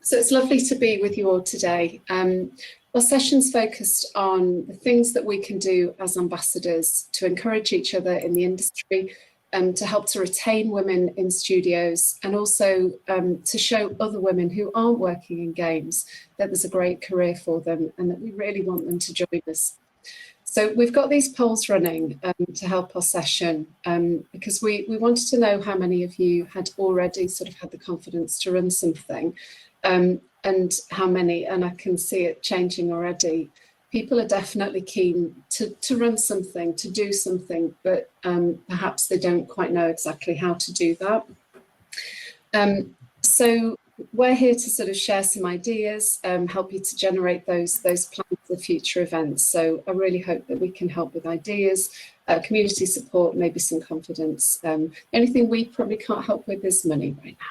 So it's lovely to be with you all today. Our session's focused on the things that we can do as ambassadors to encourage each other in the industry, to help to retain women in studios, and also to show other women who aren't working in games that there's a great career for them and that we really want them to join us. So we've got these polls running to help our session because we wanted to know how many of you had already sort of had the confidence to run something, and how many, and I can see it changing already. People are definitely keen to run something, to do something, but perhaps they don't quite know exactly how to do that. So we're here to sort of share some ideas, help you to generate those plans for future events. So I really hope that we can help with ideas, community support, maybe some confidence. Anything we probably can't help with is money right now.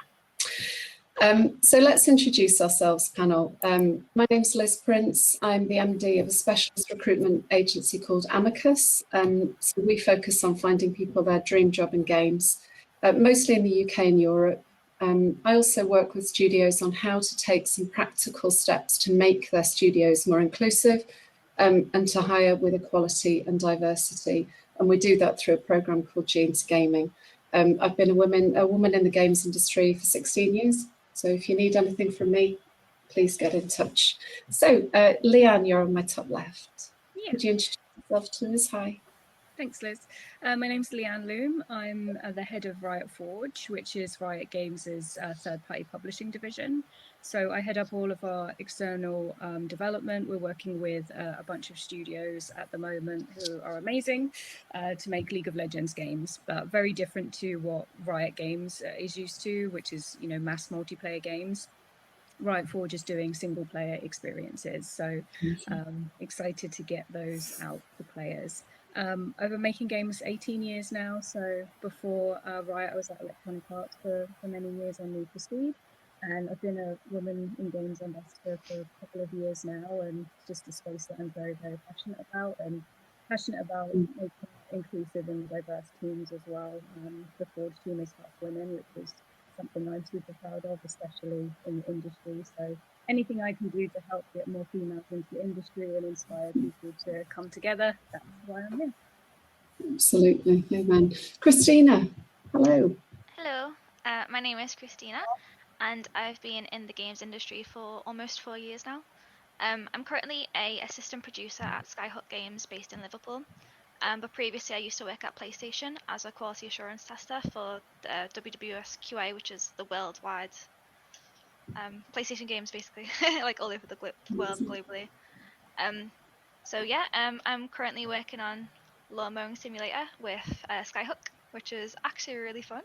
So let's introduce ourselves, panel. My name's Liz Prince. I'm the MD of a specialist recruitment agency called Amicus. So we focus on finding people their dream job in games, mostly in the UK and Europe. I also work with studios on how to take some practical steps to make their studios more inclusive and to hire with equality and diversity. And we do that through a programme called Genes Gaming. I've been a woman in the games industry for 16 years. So if you need anything from me, please get in touch. So Leanne, you're on my top left. Yeah. Could you introduce yourself to us? Hi. Thanks, Liz. My name's Leanne Loombe. I'm the head of Riot Forge, which is Riot Games' third-party publishing division. So I head up all of our external development. We're working with a bunch of studios at the moment who are amazing to make League of Legends games, but very different to what Riot Games is used to, which is, you know, mass multiplayer games. Riot Forge is doing single-player experiences. So excited to get those out for players. I've been making games 18 years now, so before Riot I was at Electronic Arts for many years on Need for Speed, and I've been a woman in games ambassador for a couple of years now, and just a space that I'm very, very passionate about, and passionate about making inclusive and diverse teams as well. The Forge team is half women, which is something I'm super proud of, especially in the industry. So anything I can do to help get more females into the industry and inspire people to come together, that's why I'm here. Absolutely, amen. Christina, hello. Hello, my name is Christina, and I've been in the games industry for almost 4 years now. I'm currently an assistant producer at Skyhook Games based in Liverpool. But previously I used to work at PlayStation as a quality assurance tester for the WWS QA, which is the worldwide PlayStation games, basically, like all over the world globally. So yeah, I'm currently working on Lawn Mowing Simulator with Skyhook, which is actually really fun.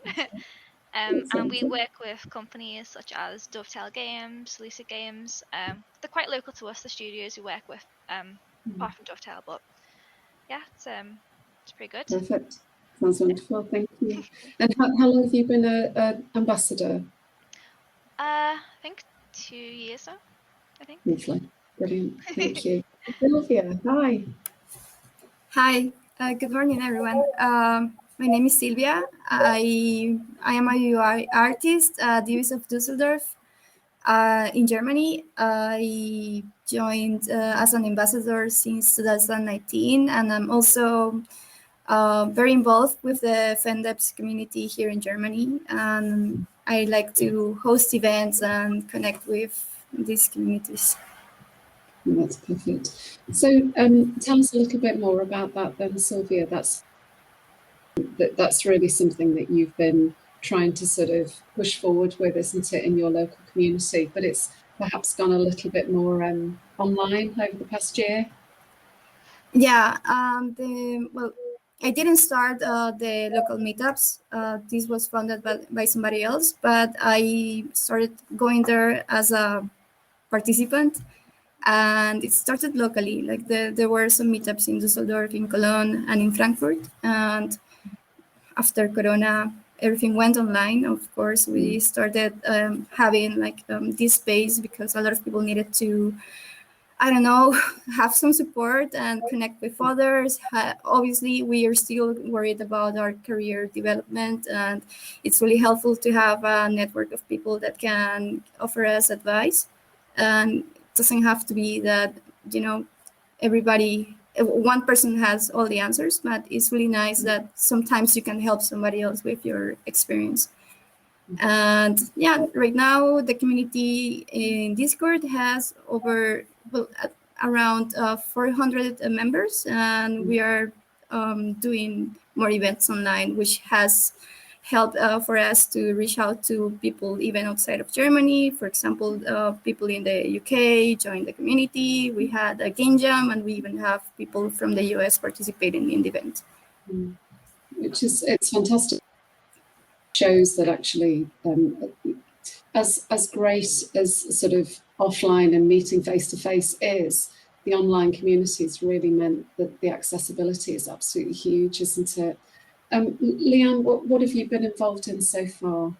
And we work with companies such as Dovetail Games, Lucid Games. They're quite local to us, the studios we work with, apart from Dovetail, but yeah, it's pretty good. Perfect. Sounds wonderful. Thank you. And how long have you been an ambassador? I think 2 years now, I think. Lovely. Brilliant. Thank you. Sylvia, hi. Hi. Good morning, everyone. My name is Sylvia. I am a UI artist at the University of Düsseldorf in Germany. I joined as an ambassador since 2019, and I'm also very involved with the FanDevs community here in Germany. And I like to host events and connect with these communities. That's perfect. So tell us a little bit more about that then, Sylvia. That's really something that you've been trying to sort of push forward with, isn't it, in your local community? But it's perhaps gone a little bit more online over the past year. Yeah, well, I didn't start the local meetups. This was funded by somebody else, but I started going there as a participant, and it started locally. Like there were some meetups in Düsseldorf, in Cologne, and in Frankfurt. And after Corona, everything went online. Of course, we started having like this space because a lot of people needed to I don't know, have some support and connect with others. Obviously, we are still worried about our career development, and it's really helpful to have a network of people that can offer us advice. And it doesn't have to be that, everybody, one person has all the answers, but it's really nice that sometimes you can help somebody else with your experience. And yeah, right now the community in Discord has around 400 members, and we are doing more events online, which has helped for us to reach out to people even outside of Germany. For example, people in the UK joined the community. We had a game jam, and we even have people from the US participating in the event. It's fantastic. Shows that actually, as great as sort of offline and meeting face to face is, the online community's really meant that the accessibility is absolutely huge, isn't it? Leanne, what have you been involved in so far?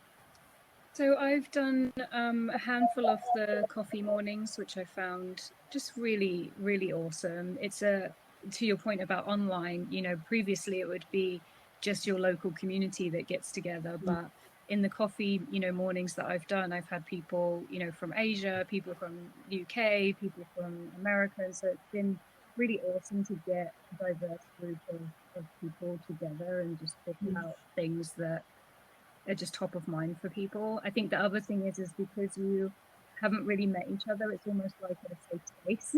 So I've done a handful of the coffee mornings, which I found just really, really awesome. It's to your point about online, previously it would be just your local community that gets together, but in the coffee, mornings that I've done, I've had people, from Asia, people from UK, people from America. So it's been really awesome to get a diverse group of people together and just talk about things that are just top of mind for people. I think the other thing is because you haven't really met each other, it's almost like a safe space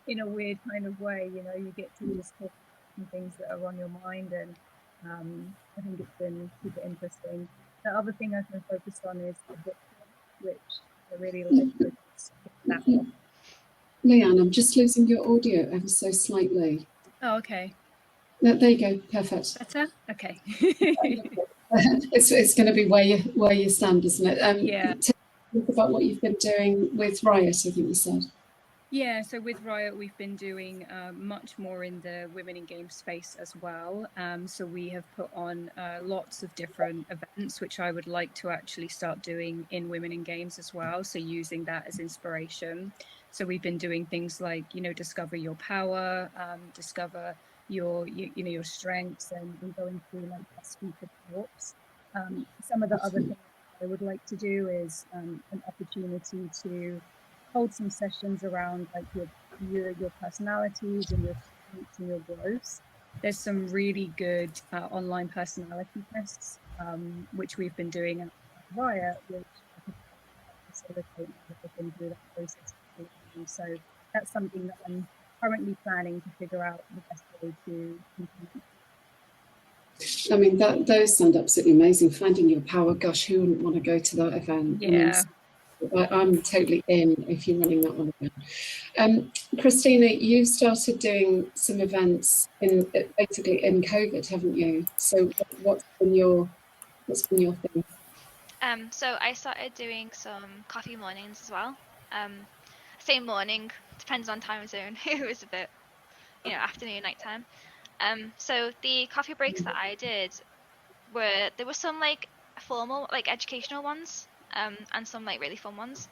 in a weird kind of way. You get to just talk some things that are on your mind, and I think it's been super interesting. The other thing I've been focused on is the book club, which I really like. Leanne, I'm just losing your audio ever so slightly. Oh, okay. No, there you go. Perfect. Better? Okay. It's going to be where you stand, isn't it? Yeah. Talk about what you've been doing with Riot, I think you said. Yeah, so with Riot, we've been doing much more in the women in game space as well. So we have put on lots of different events, which I would like to actually start doing in women in games as well. So using that as inspiration. So we've been doing things like, discover your power, discover your strengths, and going through like speaker talks. Some of the other things I would like to do is an opportunity to hold some sessions around like your personalities and your strengths and your growths. There's some really good online personality tests, which we've been doing at Riot, which I could facilitate everything through that process. So that's something that I'm currently planning to figure out the best way to implement. I mean, those sound absolutely amazing. Finding your power, gosh, who wouldn't want to go to that event? Yeah. I'm totally in if you're running that one again. Christina, you started doing some events basically in COVID, haven't you? So what's been your thing? So I started doing some coffee mornings as well. Same morning, depends on time zone. It was a bit, afternoon, nighttime. So the coffee breaks that I did there were some like formal, like educational ones, and some like really fun ones.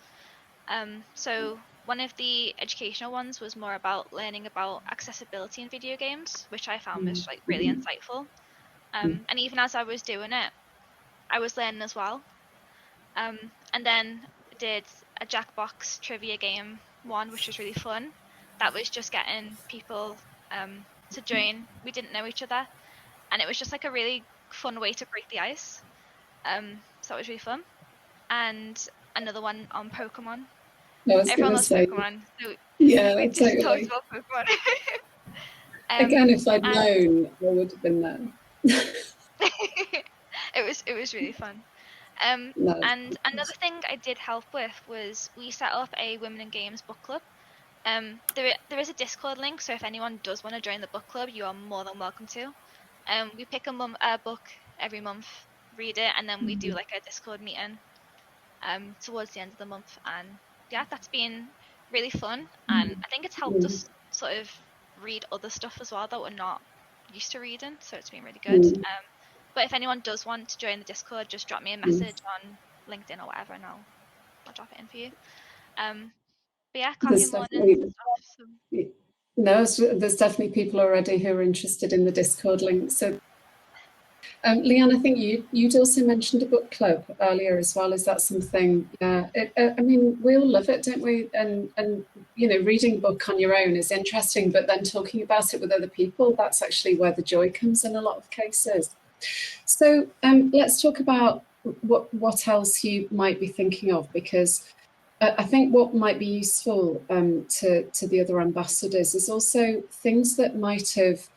So one of the educational ones was more about learning about accessibility in video games, which I found was like really insightful. And even as I was doing it, I was learning as well. And then did a Jackbox trivia game one, which was really fun. That was just getting people to join. We didn't know each other, and it was just like a really fun way to break the ice. So it was really fun. And another one on Pokemon. Everyone loves Pokemon. So yeah, we just totally. talked about Pokemon. Again, if I'd known, I would have been there. It was really fun. And another thing I did help with was we set up a Women in Games book club. There is a Discord link, so if anyone does want to join the book club, you are more than welcome to. We pick a book every month, read it, and then we do like a Discord meeting towards the end of the month. And yeah, that's been really fun, and I think it's helped us sort of read other stuff as well that we're not used to reading, so it's been really good. But if anyone does want to join the Discord, just drop me a message on LinkedIn or whatever, and I'll drop it in for you. But yeah, coffee There's mornings and definitely, stuff. So. no, there's definitely people already who are interested in the Discord link. So, Leanne, I think you'd also mentioned a book club earlier as well. Is that something? Yeah, I mean, we all love it, don't we? And reading a book on your own is interesting, but then talking about it with other people, that's actually where the joy comes in a lot of cases. So let's talk about what else you might be thinking of, because I think what might be useful to the other ambassadors is also things that might have,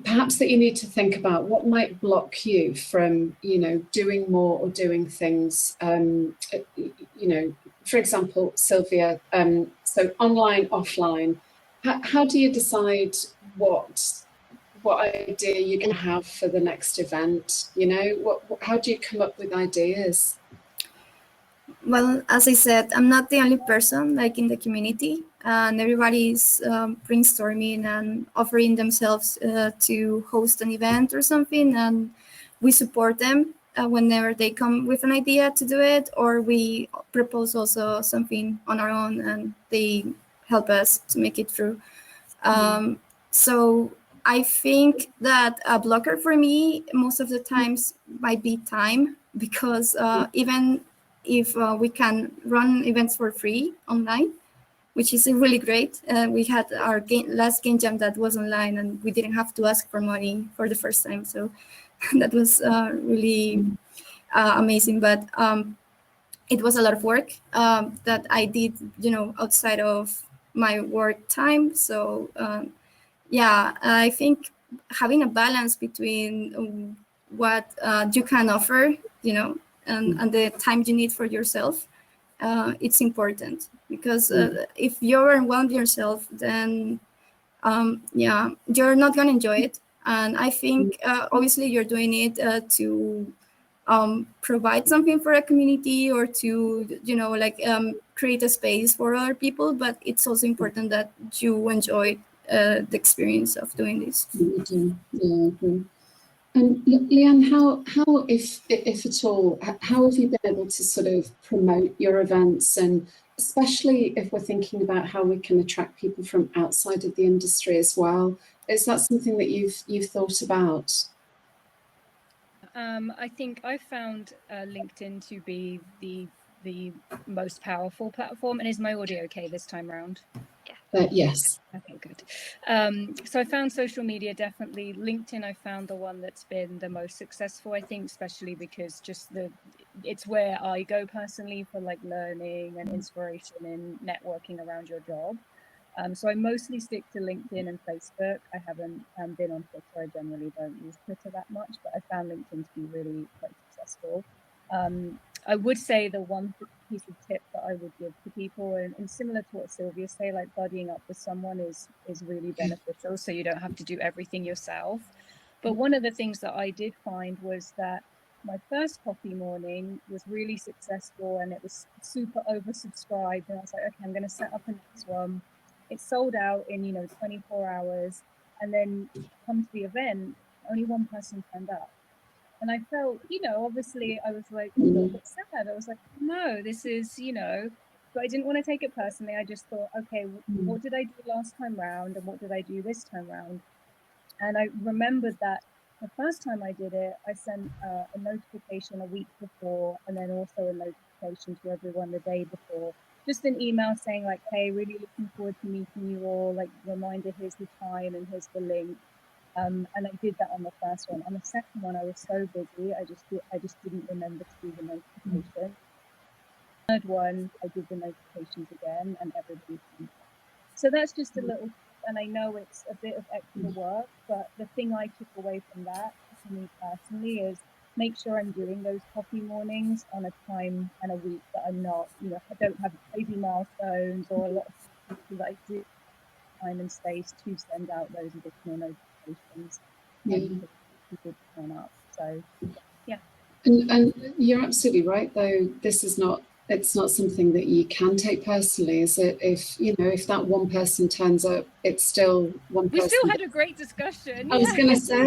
perhaps that you need to think about what might block you from, doing more or doing things. For example, Sylvia, so online, offline, how do you decide what idea you're going to have for the next event? How do you come up with ideas? Well, as I said, I'm not the only person like in the community, and everybody's brainstorming and offering themselves to host an event or something, and we support them whenever they come with an idea to do it, or we propose also something on our own and they help us to make it through. So I think that a blocker for me most of the times might be time, because even if we can run events for free online, which is really great. We had our last game jam that was online, and we didn't have to ask for money for the first time. So that was really amazing. But it was a lot of work that I did, outside of my work time. So yeah, I think having a balance between what you can offer, and the time you need for yourself, it's important, because if you overwhelm yourself, then you're not going to enjoy it. And I think obviously you're doing it to provide something for a community, or to create a space for other people, but it's also important that you enjoy the experience of doing this. Yeah, I agree. Leanne, how if at all, how have you been able to sort of promote your events, and especially if we're thinking about how we can attract people from outside of the industry as well? Is that something that you've thought about? I think I found LinkedIn to be the most powerful platform. And is my audio okay this time around? Yeah. Yes. Okay, good. So I found social media, definitely LinkedIn. I found the one that's been the most successful, I think, especially because it's where I go personally for like learning and inspiration and networking around your job. So I mostly stick to LinkedIn and Facebook. I haven't been on Twitter. I generally don't use Twitter that much, but I found LinkedIn to be really quite successful. I would say the one piece of tip that I would give to people, and similar to what Sylvia say, like buddying up with someone is really beneficial, so you don't have to do everything yourself. But one of the things that I did find was that my first coffee morning was really successful, and it was super oversubscribed, and I was like, okay, I'm going to set up a next one. It sold out in 24 hours, and then come to the event, only one person turned up. And I felt, obviously I was like a little bit sad. I was like, no, this is, but I didn't want to take it personally. I just thought, okay, what did I do last time round, and what did I do this time round? And I remembered that the first time I did it, I sent a notification a week before, and then also a notification to everyone the day before. Just an email saying like, hey, really looking forward to meeting you all. Like, reminder, here's the time and here's the link. And I did that on the first one. On the second one, I was so busy, I just didn't remember to do the notification. The third one, I did the notifications again, and everybody came up. So that's just a little, and I know it's a bit of extra work, but the thing I took away from that, for me personally, is make sure I'm doing those coffee mornings on a time and a week that I'm not, I don't have crazy milestones or a lot of people that I do time and space to send out those additional notifications. People turn up. So yeah. And you're absolutely right, though. It's not something that you can take personally, is it? If that one person turns up, it's still one person. We still had a great discussion. I was going to say,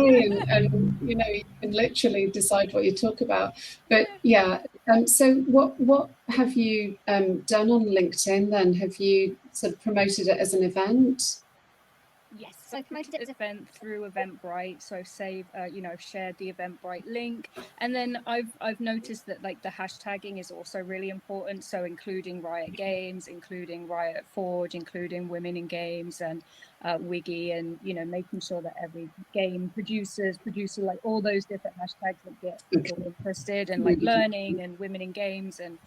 and you can literally decide what you talk about. But yeah, So what have you done on LinkedIn then? Have you sort of promoted it as an event? Yes, so I've promoted it as an event through Eventbrite. So I've saved, I've shared the Eventbrite link, and then I've noticed that like the hashtagging is also really important. So including Riot Games, including Riot Forge, including Women in Games, and Wiggy, and making sure that every game producer, like all those different hashtags that get people interested and like learning and Women in Games, and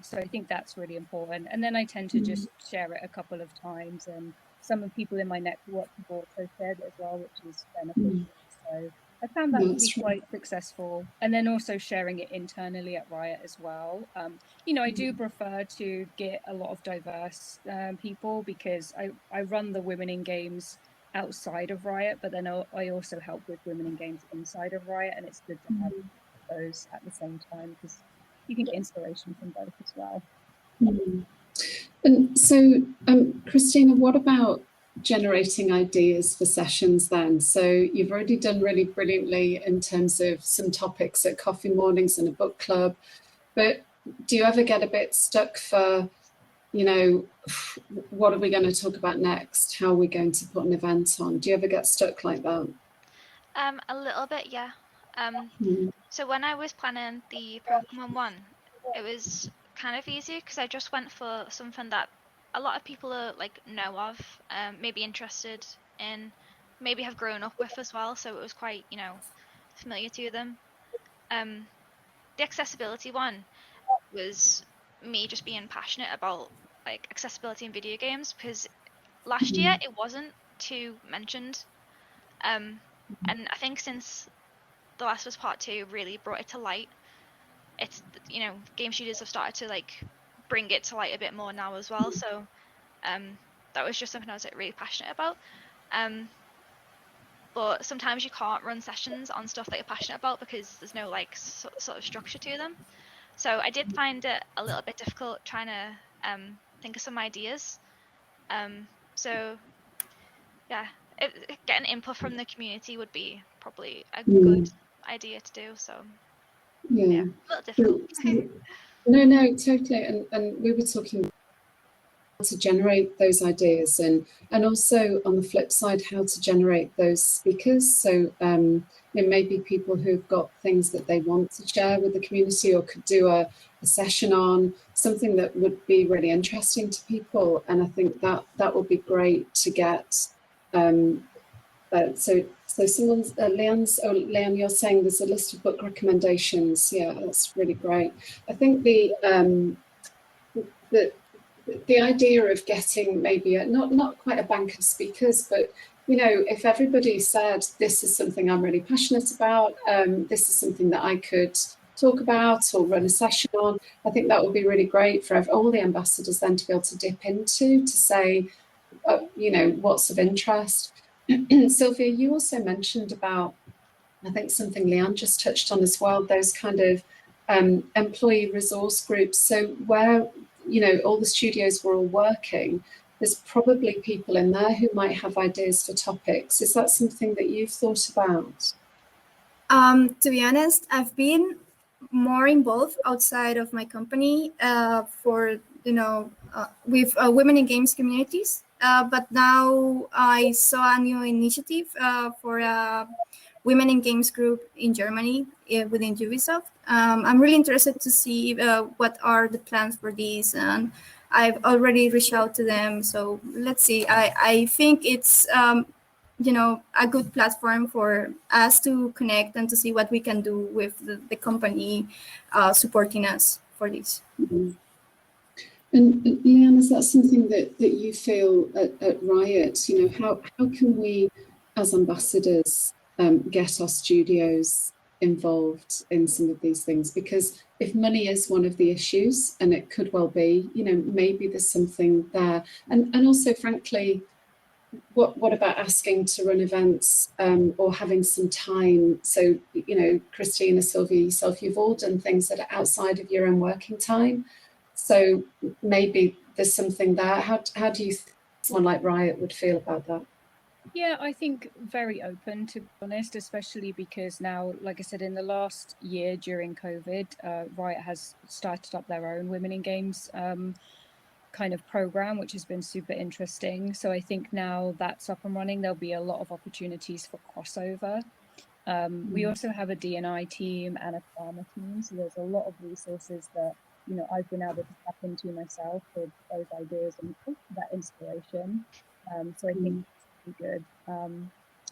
so I think that's really important. And then I tend to just share it a couple of times, and some of the people in my network have also shared it as well, which is beneficial. So I found that to be quite successful. And then also sharing it internally at Riot as well. I do prefer to get a lot of diverse people, because I run the Women in Games outside of Riot, but then I also help with Women in Games inside of Riot, and it's good to have those at the same time, because you can get inspiration from both as well. And so, Christina, what about generating ideas for sessions then? So you've already done really brilliantly in terms of some topics at coffee mornings and a book club, but do you ever get a bit stuck for, what are we going to talk about next? How are we going to put an event on? Do you ever get stuck like that? A little bit, yeah. So when I was planning the Pokemon one, it was kind of easy because I just went for something that a lot of people are know of, maybe interested in, maybe have grown up with as well. So it was quite familiar to them. The accessibility one was me just being passionate about accessibility in video games, because last year it wasn't too mentioned, and I think since The Last of Us Part 2 really brought it to light, it's game studios have started to bring it to light a bit more now as well. So that was just something I was really passionate about. But sometimes you can't run sessions on stuff that you're passionate about because there's no sort of structure to them. So I did find it a little bit difficult trying to think of some ideas. So yeah, getting input from the community would be probably a good idea to do. So yeah, a little difficult. No, totally. And we were talking to generate those ideas, and also on the flip side, how to generate those speakers. So maybe people who've got things that they want to share with the community, or could do a session on something that would be really interesting to people. And I think that would be great to get. So someone's Leanne, you're saying there's a list of book recommendations. Yeah, that's really great. I think the idea of getting maybe not quite a bank of speakers, but if everybody said, this is something I'm really passionate about, this is something that I could talk about or run a session on, I think that would be really great for all the ambassadors then to be able to dip into, to say, what's of interest. Sylvia, you also mentioned about, I think something Leanne just touched on as well, those kind of employee resource groups. So where all the studios were all working, there's probably people in there who might have ideas for topics. Is that something that you've thought about? To be honest, I've been more involved outside of my company for with women in games communities. But now I saw a new initiative for a women in games group in Germany within Ubisoft. I'm really interested to see what are the plans for this, and I've already reached out to them. So let's see. I think it's a good platform for us to connect and to see what we can do with the company supporting us for this. And Leanne, is that something that you feel at Riot? How can we, as ambassadors, get our studios involved in some of these things? Because if money is one of the issues, and it could well be, maybe there's something there. And also, frankly, what about asking to run events or having some time? So, Christina, Sylvia, yourself, you've all done things that are outside of your own working time. So maybe there's something there. How do you think someone like Riot would feel about that? Yeah, I think very open, to be honest, especially because now, like I said, in the last year during COVID, Riot has started up their own Women in Games kind of program, which has been super interesting. So I think now that's up and running, there'll be a lot of opportunities for crossover. We also have a D&I team and a pharma team, so there's a lot of resources that, you know, I've been able to tap into myself for those ideas and that inspiration. So I think it's really good.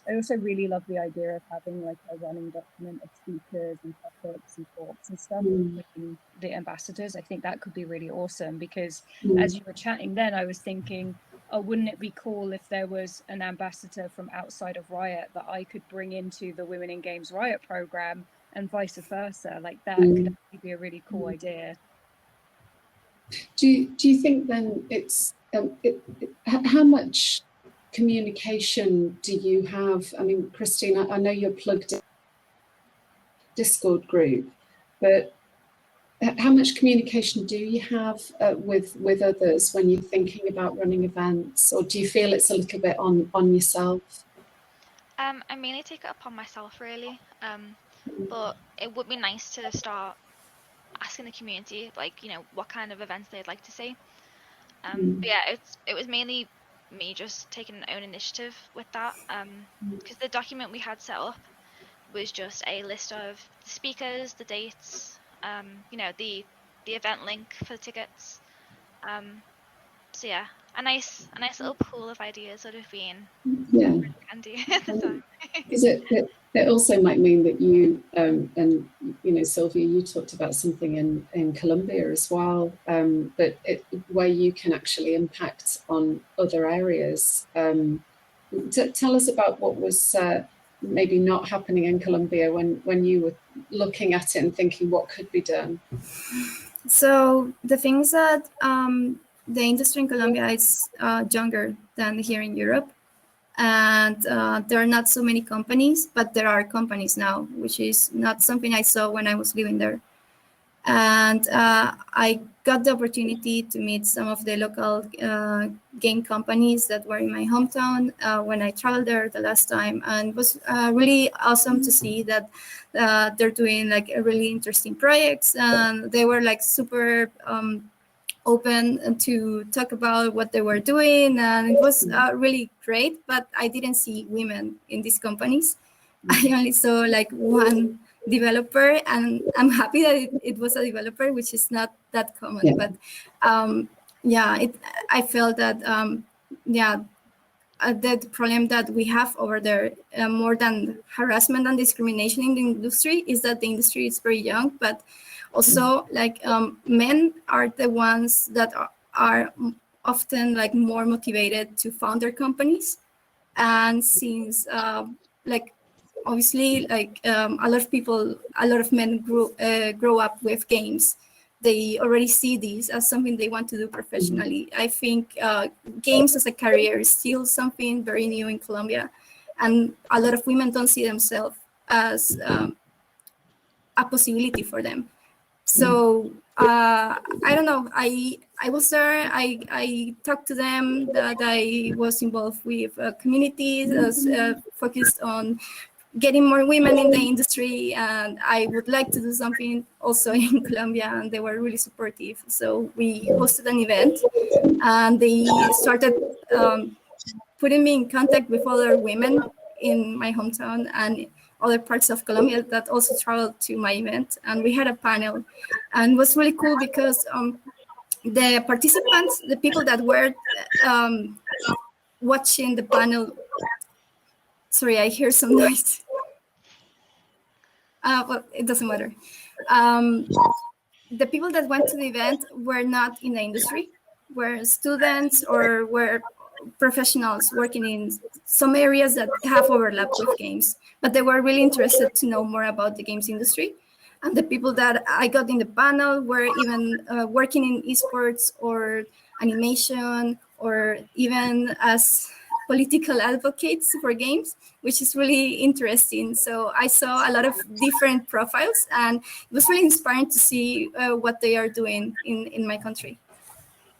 I also really love the idea of having like a running document of speakers and topics and talks and stuff between the ambassadors. I think that could be really awesome, because as you were chatting then, I was thinking, oh, wouldn't it be cool if there was an ambassador from outside of Riot that I could bring into the Women in Games Riot program, and vice versa? Like that could actually be a really cool idea. Do you think then it's how much communication do you have? I mean, Christina, I know you're plugged in Discord group, but how much communication do you have with others when you're thinking about running events, or do you feel it's a little bit on yourself? I mainly take it upon myself, really. But it would be nice to start asking the community, like, you know, what kind of events they'd like to see. But yeah, it was mainly me just taking my own initiative with that. Because the document we had set up was just a list of the speakers, the dates, you know, the event link for the tickets. So yeah, a nice little pool of ideas would have been handy at the time. Because it also might mean that you and you know, Sylvia, you talked about something in Colombia as well, but where you can actually impact on other areas. Tell us about what was maybe not happening in Colombia when you were looking at it and thinking what could be done. So the things that the industry in Colombia is younger than here in Europe, and there are not so many companies, but there are companies now, which is not something I saw when I was living there. And I got the opportunity to meet some of the local game companies that were in my hometown when I traveled there the last time, and it was really awesome to see that they're doing like a really interesting projects, and they were like super open to talk about what they were doing, and it was really great. But I didn't see women in these companies. I only saw like one developer, and I'm happy that it was a developer, which is not that common. But I felt that the problem that we have over there, more than harassment and discrimination in the industry, is that the industry is very young, but also like men are the ones that are often like more motivated to found their companies. And since like obviously like a lot of men grow up with games, they already see this as something they want to do professionally. I think games as a career is still something very new in Colombia, and a lot of women don't see themselves as a possibility for them. So I don't know. I was there. I talked to them. That I was involved with communities, focused on getting more women in the industry, and I would like to do something also in Colombia, and they were really supportive. So we hosted an event, and they started putting me in contact with other women in my hometown and other parts of Colombia that also traveled to my event. And we had a panel, and it was really cool because the participants, the people that were watching the panel, sorry, I hear some noise. Well, it doesn't matter. The people that went to the event were not in the industry, were students or were professionals working in some areas that have overlap with games, but they were really interested to know more about the games industry. And the people that I got in the panel were even working in esports or animation, or even as political advocates for games, which is really interesting. So I saw a lot of different profiles, and it was really inspiring to see what they are doing in my country.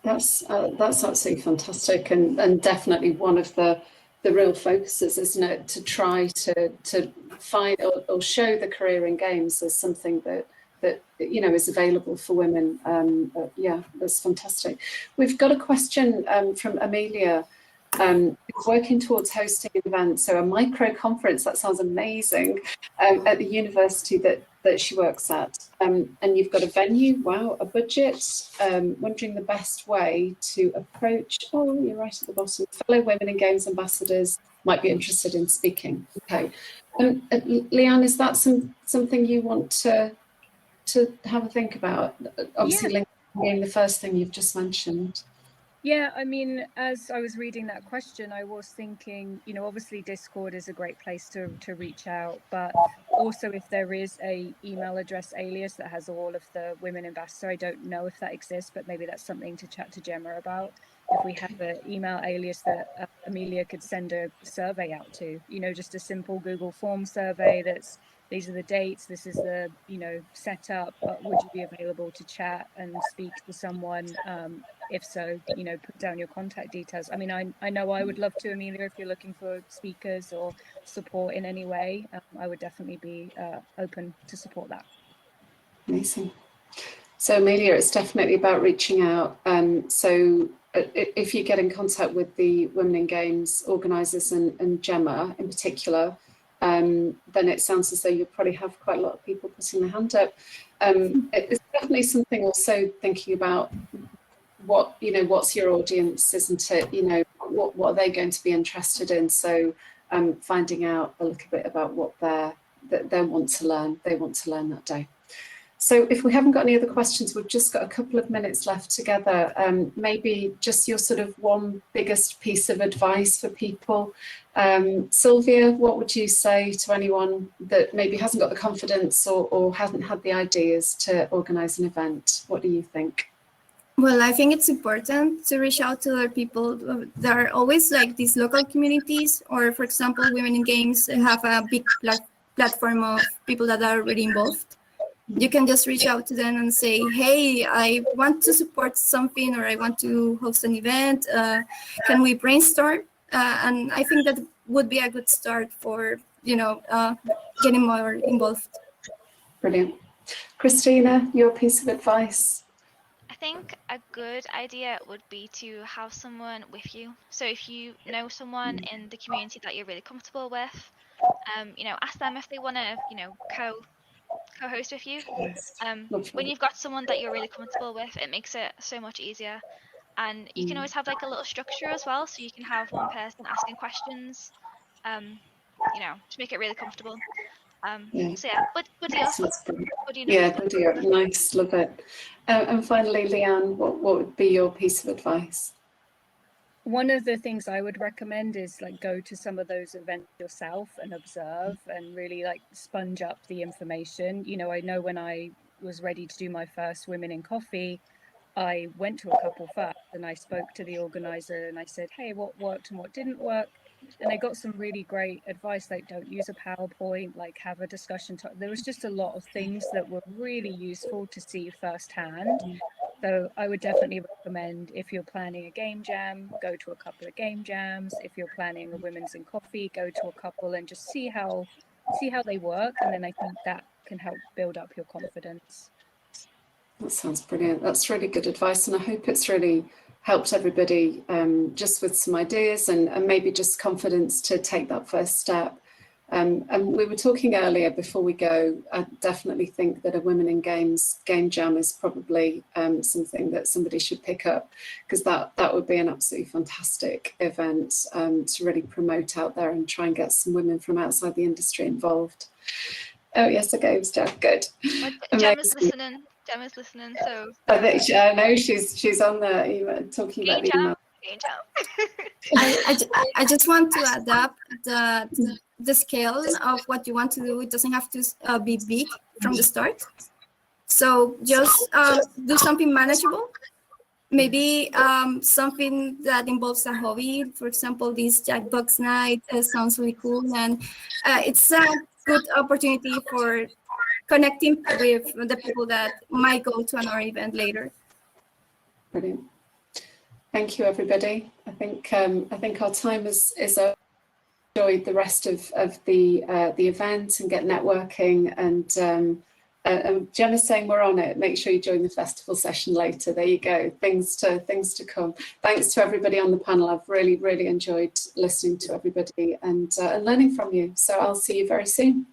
That's absolutely fantastic, and definitely one of the the real focuses, isn't it? To try to find or show the career in games as something that is available for women. Yeah, that's fantastic. We've got a question from Amelia. Working towards hosting an event, so a micro conference, that sounds amazing, at the university that she works at, and you've got a venue, wow, a budget, wondering the best way to approach, oh, you're right at the bottom, fellow women in games ambassadors might be interested in speaking. Okay, Leanne, is that something you want to have a think about? Obviously, Yeah. LinkedIn being the first thing you've just mentioned. Yeah, I mean, as I was reading that question, I was thinking, obviously Discord is a great place to reach out, but also if there is a email address alias that has all of the women ambassadors, I don't know if that exists, but maybe that's something to chat to Gemma about. If we have an email alias that Amelia could send a survey out to, just a simple Google form survey these are the dates, this is the, setup, would you be available to chat and speak to someone? If so, put down your contact details. I mean, I know I would love to, Amelia, if you're looking for speakers or support in any way, I would definitely be open to support that. Amazing. So Amelia, it's definitely about reaching out. So if you get in contact with the Women in Games organisers and Gemma in particular, then it sounds as though you'll probably have quite a lot of people putting their hand up. It's definitely something also thinking about what's your audience, isn't it? What are they going to be interested in? So finding out a little bit about what they want to learn that day. So if we haven't got any other questions, we've just got a couple of minutes left together. Maybe just your sort of one biggest piece of advice for people. Sylvia, what would you say to anyone that maybe hasn't got the confidence or hasn't had the ideas to organise an event? What do you think? Well, I think it's important to reach out to other people. There are always like these local communities, or for example, Women in Games have a big platform of people that are already involved. You can just reach out to them and say, hey, I want to support something, or I want to host an event. Can we brainstorm? And I think that would be a good start for, getting more involved. Brilliant. Christina, your piece of advice? I think a good idea would be to have someone with you. So if you know someone in the community that you're really comfortable with, ask them if they want to, co-host with you. When you've got someone that you're really comfortable with, it makes it so much easier. And you can always have like a little structure as well, so you can have one person asking questions, to make it really comfortable. So yeah, good idea. Yeah, good idea. Nice, love it. And finally, Leanne, what would be your piece of advice? One of the things I would recommend is like go to some of those events yourself and observe and really like sponge up the information. I know when I was ready to do my first Women in Coffee, I went to a couple first and I spoke to the organizer and I said, hey, what worked and what didn't work? And I got some really great advice, like don't use a PowerPoint, like have a discussion. There was just a lot of things that were really useful to see firsthand. So I would definitely recommend, if you're planning a game jam, go to a couple of game jams. If you're planning a Women's in Coffee, go to a couple and just see how they work. And then I think that can help build up your confidence. That sounds brilliant. That's really good advice. And I hope it's really helped everybody just with some ideas and maybe just confidence to take that first step. And we were talking earlier before we go, I definitely think that a Women in Games game jam is probably something that somebody should pick up, because that would be an absolutely fantastic event to really promote out there and try and get some women from outside the industry involved. Oh yes, the games jam, good. Gemma's listening. Gemma's listening, so I know she's on there talking about the email. I just want to adapt the scale of what you want to do. It doesn't have to be big from the start. So just do something manageable. Maybe something that involves a hobby. For example, this Jackbox night sounds really cool, and it's a good opportunity for connecting with the people that might go to another event later. Brilliant. Thank you, everybody. I think our time is up. enjoy the rest of the event and get networking. And Jenna's saying we're on it. Make sure you join the festival session later. There you go. Things to come. Thanks to everybody on the panel. I've really enjoyed listening to everybody and learning from you. So I'll see you very soon.